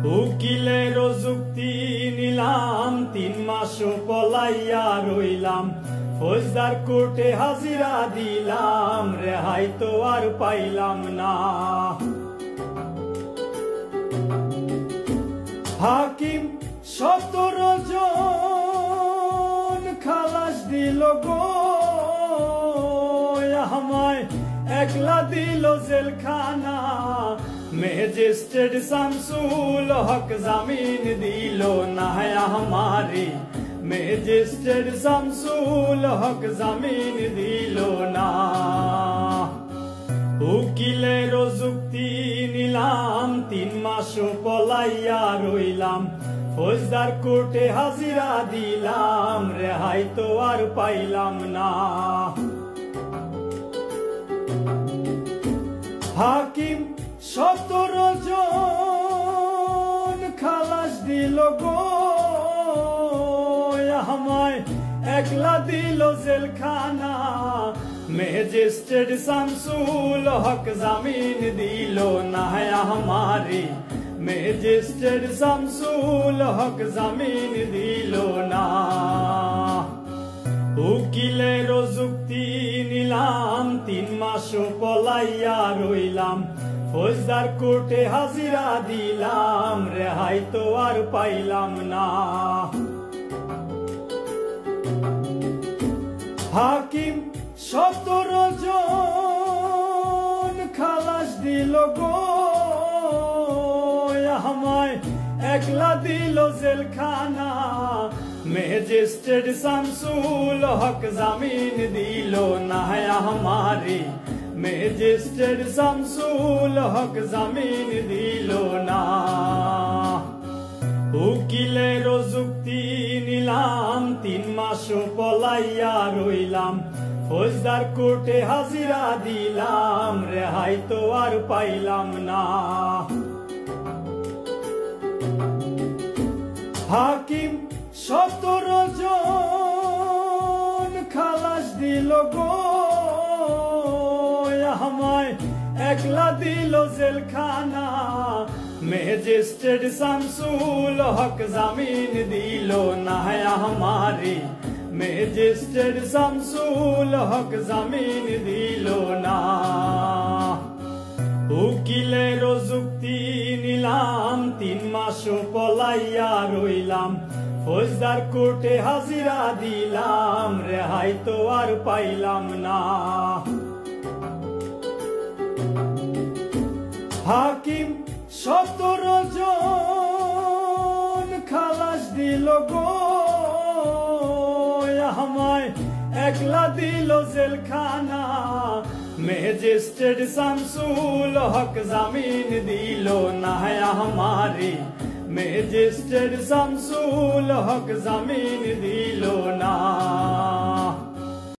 উকিলের যুক্তি নিলাম 3 মাস পলাইয়া রইলাম ফৌজদার কোর্টে হাজিরা দিলাম রেহাই তো আর পাইলাম না হাকিম 17 জন খালাস দিল গো আমায় একলা দিল জেলখানা ম্যাজিস্ট্রেট শামসুল হক জামিন দিল না আমারে ম্যাজিস্ট্রেট শামসুল হক জামিন দিল না উকিলের যুক্তি নিলাম 3 মাস পলাইয়া রইলাম ফৌজদার কোর্টে হাজিরা দিলাম রেহাই তো আর পাইলাম না হাকিম 17 জন খালাস দিল গো আমায় একলা দিল জেলখানা ম্যাজিস্ট্রেট শামসুল হক জামিন দিল না আমারে ম্যাজিস্ট্রেট শামসুল হক জামিন দিল না উকিলের যুক্তি নিলাম 3 মাস পলাইয়া রইলাম ফৌজদার কোর্টে হাজিরা দিলাম রেহাই তো আর পাইলাম না হাকিম 17 জন খালাস দিল গো আমায় একলা দিল জেলখানা ম্যাজিস্ট্রেট শামসুল হক জামিন দিল না আমারে ম্যাজিস্ট্রেট শামসুল হক জামিন দিল না উকিলের যুক্তি নিলাম 3 মাস পলাইয়া রইলাম ফৌজদার কোর্টে হাজিরা দিলাম রেহাই তো আর পাইলাম না হাকিম 17 জন খালাস দিল গো আমায় একলা দিল জেলখানা ম্যাজিস্ট্রেট শামসুল হক জামিন দিল না আমারে ম্যাজিস্ট্রেট শামসুল হক জামিন দিল না উকিলের যুক্তি নিলাম 3 মাস পলাইয়া রইলাম ফৌজদার কোর্টে হাজিরা দিলাম রেহাই তো আর পাইলাম না হাকিম 17 জন খালাস দিল গো আমায় একলা দিল জেলখানা ম্যাজিস্ট্রেট শামসুল হক জামিন দিল না আমারে ম্যাজিস্ট্রেট শামসুল হক জামিন দিল না